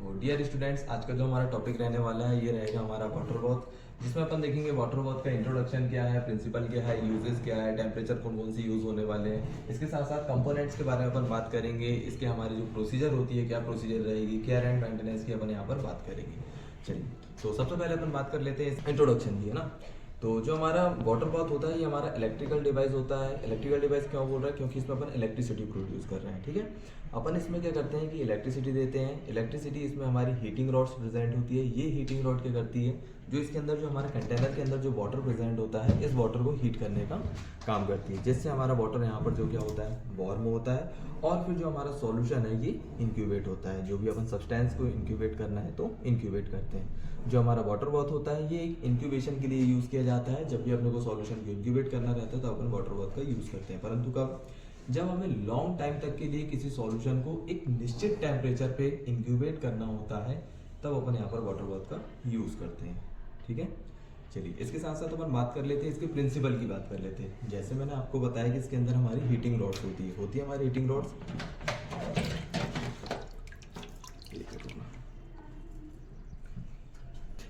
तो dear students, आज का जो हमारा टॉपिक रहने वाला है ये रहेगा हमारा वाटर बॉथ, जिसमें अपन देखेंगे वाटर बॉथ का इंट्रोडक्शन क्या है, प्रिंसिपल क्या है, यूजेस क्या है, टेम्परेचर कौन कौन सी यूज होने वाले हैं। इसके साथ साथ कंपोनेंट्स के बारे में अपन बात करेंगे, इसके हमारी जो प्रोसीजर होती है क्या प्रोसीजर रहेगी, केयर एंड मेंटेनेंस की अपन यहाँ पर बात करेंगे। चलिए, तो सबसे पहले अपन बात कर लेते हैं इंट्रोडक्शन की, है ना। तो जो हमारा वाटर बाथ होता है ये हमारा इलेक्ट्रिकल डिवाइस होता है। इलेक्ट्रिकल डिवाइस क्यों बोल रहा है, क्योंकि इसमें अपन इलेक्ट्रिसिटी प्रोड्यूस कर रहे हैं, ठीक है। अपन इसमें क्या करते हैं कि इलेक्ट्रिसिटी देते हैं। इलेक्ट्रिसिटी इसमें हमारी हीटिंग रॉड्स प्रेजेंट होती है। ये हीटिंग रॉड क्या करती है, जो इसके अंदर जो हमारे कंटेनर के अंदर जो वाटर प्रेजेंट होता है, इस वाटर को हीट करने का काम करती है, जिससे हमारा वाटर यहाँ पर जो क्या होता है, वार्म होता है। और फिर जो हमारा सॉल्यूशन है ये इंक्यूबेट होता है। जो भी अपन सब्सटेंस को इंक्यूबेट करना है तो इंक्यूबेट करते हैं। जो हमारा वाटर बाथ होता है ये एक इंक्यूबेशन के लिए यूज़ किया जाता है। जब भी अपने को सॉल्यूशन को इंक्यूबेट करना रहता है तो अपन वाटर बाथ का यूज़ करते हैं। परंतु कब, जब हमें लॉन्ग टाइम तक के लिए किसी सॉल्यूशन को एक निश्चित टेम्परेचर पे इंक्यूबेट करना होता है, तब अपन यहाँ पर वाटर बाथ का यूज़ करते हैं, ठीक है। चलिए, इसके साथ साथ अपन बात कर लेते हैं, इसके प्रिंसिपल की बात कर लेते हैं। जैसे मैंने आपको बताया कि इसके अंदर हमारी हीटिंग रॉड्स होती है हमारी हीटिंग रॉड्स।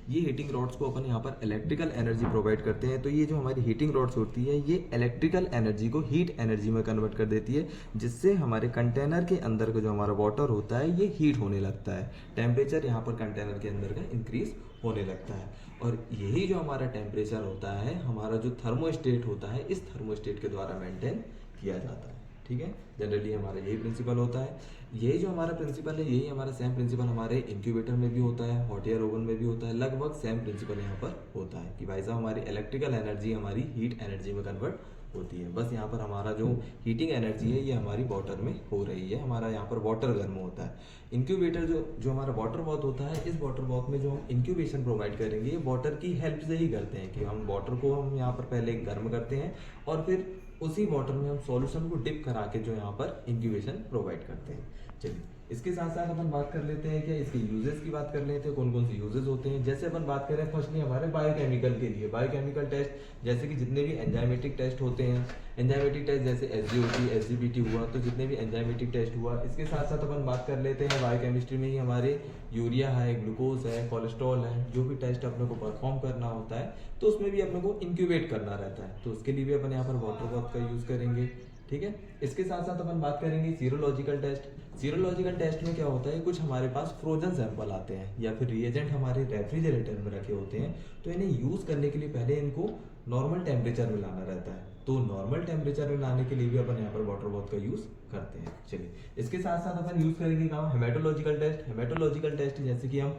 ये हीटिंग रॉड्स को अपन यहाँ पर इलेक्ट्रिकल एनर्जी प्रोवाइड करते हैं। तो ये जो हमारी हीटिंग रॉड्स होती है ये इलेक्ट्रिकल एनर्जी को हीट एनर्जी में कन्वर्ट कर देती है, जिससे हमारे कंटेनर के अंदर का जो हमारा वाटर होता है ये हीट होने लगता है। टेम्परेचर यहाँ पर कंटेनर के अंदर का इंक्रीज होने लगता है। और यही जो हमारा टेम्परेचर होता है, हमारा जो थर्मोस्टेट होता है, इस थर्मोस्टेट के द्वारा मेंटेन किया जाता है, ठीक है। जनरली हमारा यही प्रिंसिपल होता है। यही जो हमारा प्रिंसिपल है, यही हमारा सेम प्रिंसिपल हमारे इंक्यूबेटर में भी होता है, हॉट एयर ओवन में भी होता है। लगभग सेम प्रिंसिपल यहाँ पर होता है कि भाई साहब हमारी इलेक्ट्रिकल एनर्जी हमारी हीट एनर्जी में कन्वर्ट होती है। बस यहाँ पर हमारा जो हीटिंग एनर्जी है ये हमारी वाटर में हो रही है, हमारा यहाँ पर वाटर गर्म होता है। इंक्यूबेटर जो हमारा वाटर बॉथ होता है, इस वाटर बॉथ में जो हम इंक्यूबेशन प्रोवाइड करेंगे ये वाटर की हेल्प से ही करते हैं कि हम वाटर को हम यहाँ पर पहले गर्म करते हैं और फिर उसी वाटर में हम सॉल्यूशन को डिप करा के जो यहाँ पर इंक्यूबेशन प्रोवाइड करते हैं। चलिए, इसके साथ साथ अपन बात कर लेते हैं क्या इसके यूजेस की बात कर लेते हैं, कौन कौन से यूजेस होते हैं। जैसे अपन बात करें फर्स्टली हमारे बायोकेमिकल के लिए, बायोकेमिकल टेस्ट जैसे कि जितने भी एंजाइमेटिक टेस्ट होते हैं, एंजाइमेटिक टेस्ट जैसे SGOT SGPT हुआ, तो जितने भी एंजाइमेटिक टेस्ट हुआ। इसके साथ साथ अपन बात कर लेते हैं बायोकेमिस्ट्री में ही हमारे यूरिया है, ग्लूकोज है, कोलेस्ट्रॉल है, जो भी टेस्ट अपने को परफॉर्म करना होता है तो उसमें भी अपने को इंक्यूबेट करना रहता है, तो उसके लिए भी अपन यहाँ पर वाटर बाथ का यूज करेंगे, ठीक है। इसके साथ साथ अपन बात करेंगे सीरोलॉजिकल टेस्ट। सीरोलॉजिकल टेस्ट में क्या होता है, कुछ हमारे पास फ्रोजन सैंपल आते हैं या फिर रिएजेंट हमारे रेफ्रिजरेटर में रखे होते हैं, तो इन्हें यूज करने के लिए पहले इनको नॉर्मल टेम्परेचर में लाना रहता है। तो नॉर्मल टेम्परेचर में लाने के लिए भी अपन यहाँ पर वाटर बाथ का यूज करते हैं। चलिए, इसके साथ साथ अपन यूज करेंगे कहाँ, हेमेटोलॉजिकल टेस्ट। हेमेटोलॉजिकल टेस्ट जैसे कि हम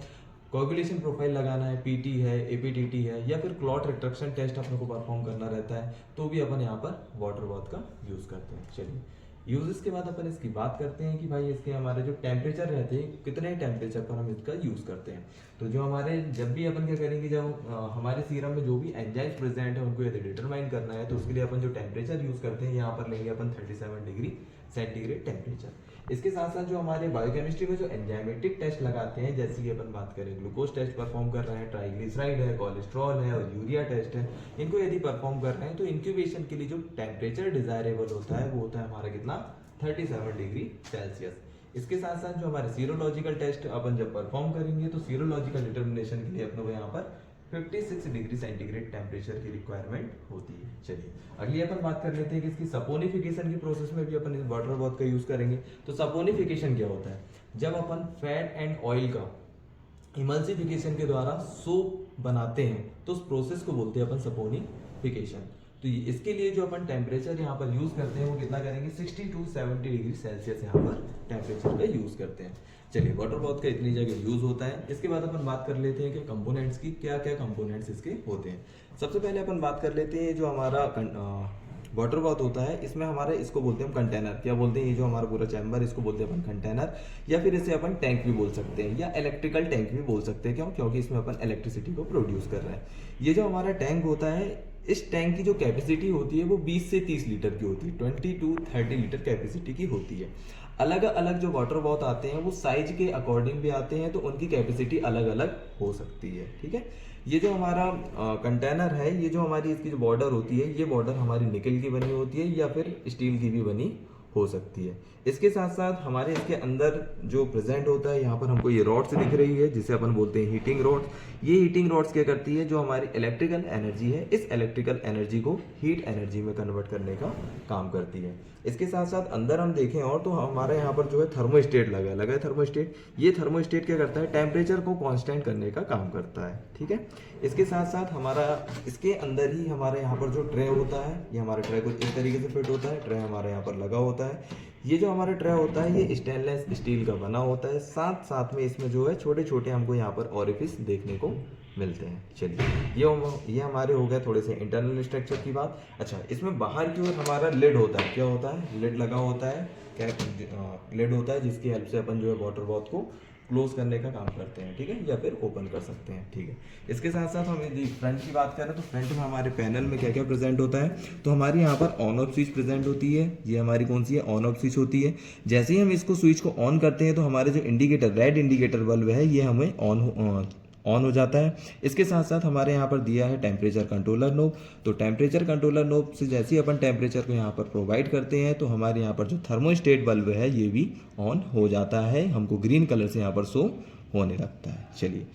कोगुलेशन प्रोफाइल लगाना है, PT है, APTT है, या फिर क्लॉट रिट्रैक्शन टेस्ट अपने को परफॉर्म करना रहता है, तो भी अपन यहाँ पर वाटर बाथ का यूज करते हैं। चलिए, यूजेस के बाद अपन इसकी बात करते हैं कि भाई इसके हमारे जो टेम्परेचर रहते हैं, कितने टेम्परेचर पर हम इसका यूज करते हैं। तो जो हमारे जब भी अपन क्या करेंगे, जब हमारे सीरम में जो भी एंजाइम्स प्रेजेंट है उनको यदि डिटरमाइन करना है तो उसके लिए अपन जो टेम्परेचर यूज करते हैं यहाँ पर लेंगे अपन 37 डिग्री सेंटीग्रेड टेम्परेचर। इसके साथ साथ जो हमारे बायोकेमिस्ट्री में जो एंजाइमेटिक टेस्ट लगाते हैं, जैसे कि अपन बात करें ग्लूकोज टेस्ट परफॉर्म कर रहे हैं, ट्राइग्लिसराइड है, कोलेस्ट्रॉल है और यूरिया टेस्ट है, इनको यदि परफॉर्म कर रहे हैं तो इंक्यूबेशन के लिए जो टेम्परेचर डिजायरेबल होता है वो होता है हमारा कितना, 37 डिग्री सेल्सियस। इसके साथ साथ जो हमारे सीरोलॉजिकल टेस्ट अपन जब परफॉर्म करेंगे तो सीरोलॉजिकल डिटर्मिनेशन के लिए अपने को यहाँ पर 56 डिग्री सेंटीग्रेड टेम्परेचर की रिक्वायरमेंट होती है। चलिए, अगली अपन बात कर लेते हैं कि इसकी सपोनिफिकेशन की प्रोसेस में भी अपन इस वाटर बाथ का यूज करेंगे। तो सपोनिफिकेशन क्या होता है, जब अपन फैट एंड ऑयल का इमल्सिफिकेशन के द्वारा सोप बनाते हैं तो उस प्रोसेस को बोलते हैं अपन सपोनिफिकेशन। तो इसके लिए जो अपन टेम्परेचर यहाँ पर यूज करते हैं वो कितना करेंगे, 60 to 70 डिग्री सेल्सियस यहाँ पर टेम्परेचर का यूज करते हैं। चलिए, वाटर बाथ का इतनी जगह यूज होता है। इसके बाद अपन बात कर लेते हैं कि कंपोनेंट्स की, क्या क्या कंपोनेंट्स इसके होते हैं। सबसे पहले अपन बात कर लेते हैं जो हमारा वाटर बाथ होता है, इसमें हमारे इसको बोलते हैं हम कंटेनर। क्या बोलते हैं, ये जो हमारा पूरा चैम्बर इसको बोलते हैं अपन कंटेनर, या फिर इसे अपन टैंक भी बोल सकते हैं या इलेक्ट्रिकल टैंक भी बोल सकते हैं। क्यों, क्योंकि इसमें अपन इलेक्ट्रिसिटी को प्रोड्यूस कर रहे हैं। ये जो हमारा टैंक होता है, इस टैंक की जो कैपेसिटी होती है वो 20 से 30 लीटर की होती है, 20 to 30 लीटर कैपेसिटी की होती है। अलग अलग जो वाटर बाथ आते हैं वो साइज के अकॉर्डिंग भी आते हैं, तो उनकी कैपेसिटी अलग अलग हो सकती है, ठीक है। ये जो हमारा कंटेनर है, ये जो हमारी इसकी जो बॉर्डर होती है, ये बॉर्डर हमारी निकल की बनी होती है या फिर स्टील की भी बनी हो सकती है। इसके साथ साथ हमारे इसके अंदर जो प्रेजेंट होता है, यहाँ पर हमको ये रॉड्स दिख रही है जिसे अपन बोलते हैं हीटिंग रॉड्स। ये हीटिंग रॉड्स क्या करती है, जो हमारी इलेक्ट्रिकल एनर्जी है इस इलेक्ट्रिकल एनर्जी को हीट एनर्जी में कन्वर्ट करने का काम करती है। इसके साथ साथ अंदर हम देखें और तो हमारे यहाँ पर जो है थर्मोस्टेट लगा है थर्मोस्टेट। ये थर्मोस्टेट क्या करता है, टेम्परेचर को कांस्टेंट करने का काम करता है, ठीक है। इसके साथ साथ हमारा इसके अंदर ही हमारे यहाँ पर जो ट्रे होता है, ये हमारे ट्रे कुछ इस तरीके से फिट होता है। ट्रे हमारे यहाँ पर लगा होता है। ये जो हमारा ट्रे होता है ये स्टेनलेस स्टील का बना होता है। साथ साथ में इसमें जो है छोटे छोटे हमको यहाँ पर ओरिफिस देखने को मिलते हैं। चलिए ये हमारे हो गए थोड़े से इंटरनल स्ट्रक्चर की बात। अच्छा, इसमें बाहर की ओर हमारा लिड होता है। क्या होता है, लिड लगा होता है। क्या लिड होता है जिसकी हेल्प से अपन जो है वाटर बाथ को क्लोज करने का काम करते हैं, ठीक है, या फिर ओपन कर सकते हैं, ठीक है। इसके साथ साथ हम यदि फ्रंट की बात करें तो फ्रंट में हमारे पैनल में क्या क्या प्रेजेंट होता है, तो हमारे यहाँ पर ऑन ऑफ स्विच प्रेजेंट होती है। ये हमारी कौन सी है, ऑन ऑफ स्विच होती है। जैसे ही हम इसको स्विच को ऑन करते हैं तो हमारे जो इंडिकेटर रेड इंडिकेटर बल्ब है ये हमें ऑन हो जाता है। इसके साथ साथ हमारे यहाँ पर दिया है टेम्परेचर कंट्रोलर नोब। तो टेम्परेचर कंट्रोलर नोब से जैसे ही अपन टेम्परेचर को यहाँ पर प्रोवाइड करते हैं तो हमारे यहाँ पर जो थर्मोस्टेट बल्ब है ये भी ऑन हो जाता है। हमको ग्रीन कलर से यहाँ पर शो होने लगता है। चलिए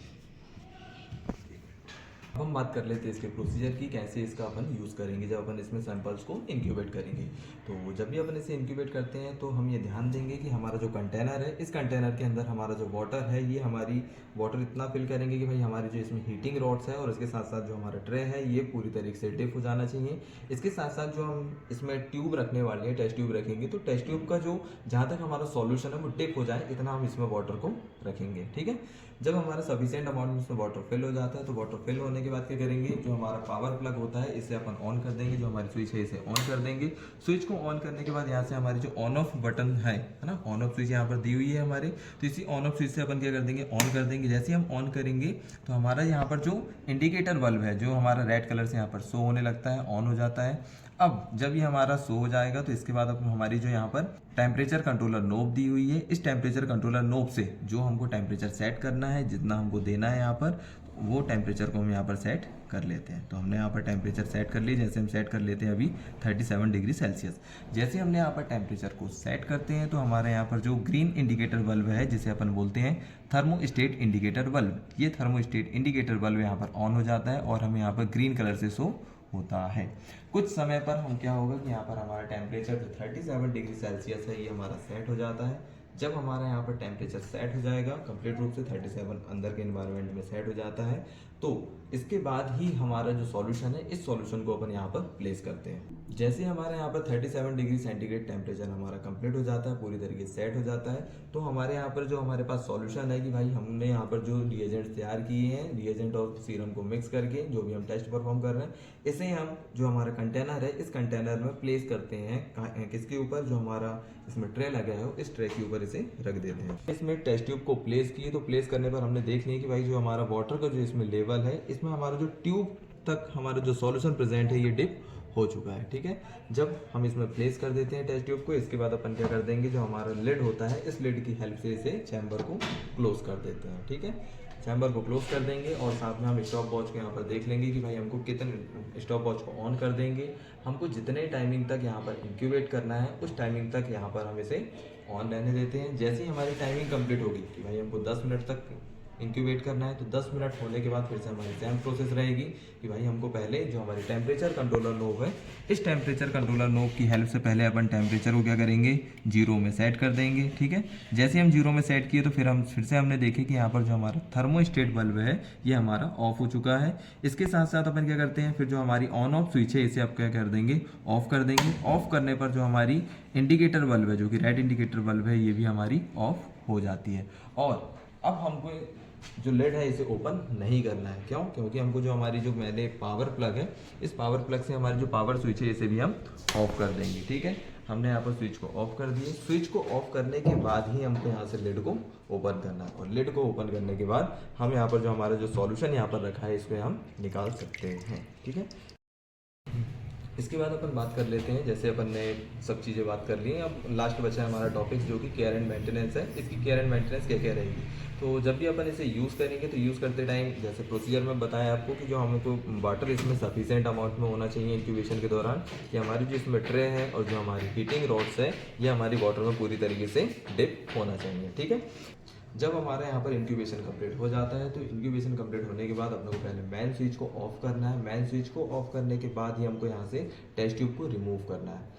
अब हम बात कर लेते हैं इसके प्रोसीजर की, कैसे इसका अपन यूज़ करेंगे जब अपन इसमें सैंपल्स को इंक्यूबेट करेंगे। तो जब भी अपन इसे इंक्यूबेट करते हैं तो हम ये ध्यान देंगे कि हमारा जो कंटेनर है, इस कंटेनर के अंदर हमारा जो वाटर है ये हमारी वाटर इतना फिल करेंगे कि भाई हमारी जो इसमें हीटिंग रॉड्स है और इसके साथ साथ जो हमारा ट्रे है ये पूरी तरीके से डिप हो जाना चाहिए। इसके साथ साथ जो हम इसमें ट्यूब रखने वाले हैं, टेस्ट ट्यूब रखेंगे, तो टेस्ट ट्यूब का जो जहाँ तक हमारा सॉल्यूशन है वो डिप हो जाए इतना हम इसमें वाटर को रखेंगे, ठीक है। जब हमारा सफिशिएंट अमाउंट में इसमें वाटर फिल हो जाता है तो वाटर फिल होने के बाद क्या करेंगे, जो हमारा पावर प्लग होता है इसे अपन ऑन कर देंगे। जो हमारी स्विच है इसे ऑन कर देंगे। स्विच को ऑन करने के बाद यहाँ से हमारी जो ऑन ऑफ बटन है ना, ऑन ऑफ स्विच यहाँ पर दी हुई है हमारे, तो इसी ऑन ऑफ स्विच से अपन क्या कर देंगे, ऑन कर देंगे। जैसे ही हम ऑन करेंगे तो हमारा यहाँ पर जो इंडिकेटर बल्ब है जो हमारा रेड कलर से यहाँ पर शो होने लगता है, ऑन हो जाता है। अब जब ये हमारा शो हो जाएगा तो इसके बाद अब हमारी जो यहाँ पर टेम्परेचर कंट्रोलर नोब दी हुई है, इस टेम्परेचर कंट्रोलर नोब से जो हमको टेम्परेचर सेट करना है, जितना हमको देना है यहाँ पर, वो टेम्परेचर को हम यहाँ पर सेट कर लेते हैं। तो हमने यहाँ पर टेम्परेचर सेट कर लिया। जैसे हम सेट कर लेते हैं अभी 37 डिग्री सेल्सियस। जैसे हमने यहाँ पर टेम्परेचर को सेट करते हैं तो हमारे यहाँ पर जो ग्रीन इंडिकेटर बल्ब है जिसे अपन बोलते हैं थर्मोस्टेट इंडिकेटर बल्ब, ये थर्मोस्टेट इंडिकेटर बल्ब यहाँ पर ऑन हो जाता है और हमें यहाँ पर ग्रीन कलर से शो होता है। कुछ समय पर हम क्या होगा कि यहाँ पर हमारा टेम्परेचर जो 37 डिग्री सेल्सियस है ये हमारा सेट हो जाता है। जब हमारा यहाँ पर टेम्परेचर सेट हो जाएगा कंप्लीट रूप से 37 अंदर के इन्वायरमेंट में सेट हो जाता है, तो इसके बाद ही हमारा जो सॉल्यूशन है इस सॉल्यूशन को अपन यहाँ पर प्लेस करते हैं। जैसे हमारे यहाँ पर 37 डिग्री सेंटीग्रेड टेम्परेचर हमारा कंप्लीट हो जाता है, पूरी तरीके से सेट हो जाता है, तो हमारे यहाँ पर जो हमारे पास सॉल्यूशन है कि भाई हमने यहाँ पर जो रिएजेंट तैयार किए हैं, रिएजेंट और सीरम को मिक्स करके जो भी हम टेस्ट परफॉर्म कर रहे हैं, इसे हम जो हमारा कंटेनर है इस कंटेनर में प्लेस करते हैं। किसके ऊपर, जो हमारा इसमें ट्रे लगा है इस ट्रे के ऊपर इसे रख देते हैं। इसमें टेस्ट ट्यूब को प्लेस किए तो प्लेस करने पर हमने देख लिया कि भाई जो हमारा वाटर का जो इसमें लेवल है, इसमें हमारा जो ट्यूब तक हमारा जो सॉल्यूशन प्रेजेंट है ये डिप हो चुका है, ठीक है। जब हम इसमें प्लेस कर देते हैं टेस्ट ट्यूब को, इसके बाद अपन क्या कर देंगे, जो हमारा लिड होता है इस लिड की हेल्प से इसे चैम्बर को क्लोज कर देते हैं, ठीक है। चैम्बर को क्लोज कर देंगे और साथ में हम स्टॉप वॉच को यहाँ पर देख लेंगे कि भाई हमको कितने, स्टॉप वॉच को ऑन कर देंगे, हमको जितने टाइमिंग तक यहाँ पर इंक्यूबेट करना है उस टाइमिंग तक यहाँ पर हम इसे ऑन रहने देते हैं। जैसे ही हमारी टाइमिंग कंप्लीट होगी कि भाई हमको 10 मिनट तक इंक्यूबेट करना है, तो 10 मिनट होने के बाद फिर से हमारी सेम प्रोसेस रहेगी कि भाई हमको पहले जो हमारी टेम्परेचर कंट्रोलर नोब है, इस टेम्परेचर कंट्रोलर नोब की हेल्प से पहले अपन टेम्परेचर को क्या करेंगे, 0 में सेट कर देंगे, ठीक है। जैसे हम 0 में सेट किए तो फिर से हमने देखे कि यहाँ पर जो हमारा थर्मोस्टेट बल्ब है ये हमारा ऑफ हो चुका है। इसके साथ साथ अपन क्या करते हैं, फिर जो हमारी ऑन ऑफ स्विच है इसे आप क्या कर देंगे, ऑफ कर देंगे। ऑफ करने पर जो हमारी इंडिकेटर बल्ब है, जो कि रेड इंडिकेटर बल्ब है, ये भी हमारी ऑफ हो जाती है। और अब हमको जो लिड है इसे ओपन नहीं करना है। क्यों? क्योंकि हमको जो हमारी जो मैंने पावर प्लग है, इस पावर प्लग से हमारी जो पावर स्विच है इसे भी हम ऑफ कर देंगे, ठीक है। हमने यहाँ पर स्विच को ऑफ कर दिए। स्विच को ऑफ करने के बाद ही हमको यहाँ से लिड को ओपन करना है, और लिड को ओपन करने के बाद हम यहाँ पर जो हमारा जो सॉल्यूशन यहाँ पर रखा है इसको हम निकाल सकते हैं, ठीक है। इसके बाद अपन बात कर लेते हैं, जैसे अपन ने सब चीज़ें बात कर ली हैं, अब लास्ट बचा है हमारा टॉपिक जो कि केयर एंड मेंटेनेंस है। इसकी केयर एंड मेंटेनेंस क्या क्या रहेगी। तो जब भी अपन इसे यूज़ करेंगे तो यूज़ करते टाइम जैसे प्रोसीजर में बताया आपको कि जो हमको वाटर इसमें सफिशिएंट अमाउंट में होना चाहिए इंक्यूबेशन के दौरान, कि हमारी जो इसमें ट्रे है और जो हमारी हीटिंग रॉड्स है ये हमारी वाटर में पूरी तरीके से डिप होना चाहिए। ठीक है, जब हमारे यहाँ पर इंक्यूबेशन कंप्लीट हो जाता है तो इंक्यूबेशन कंप्लीट होने के बाद अपने को पहले मैन स्विच को ऑफ करना है। मैन स्विच को ऑफ करने के बाद ही हमको यहाँ से टेस्ट ट्यूब को रिमूव करना है।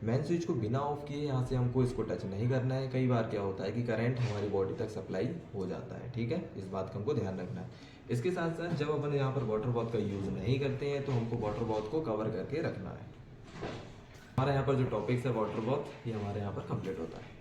मैन स्विच को बिना ऑफ किए यहाँ से हमको इसको टच नहीं करना है। कई बार क्या होता है कि करंट हमारी बॉडी तक सप्लाई हो जाता है। ठीक है, इस बात का हमको ध्यान रखना है। इसके साथ साथ जब अपन यहाँ पर वाटर बॉथ का यूज़ नहीं करते हैं तो हमको वाटर बॉथ को कवर करके रखना है। हमारे यहाँ पर जो टॉपिक्स है वाटर बॉथ, ये हमारे यहाँ पर कंप्लीट होता है।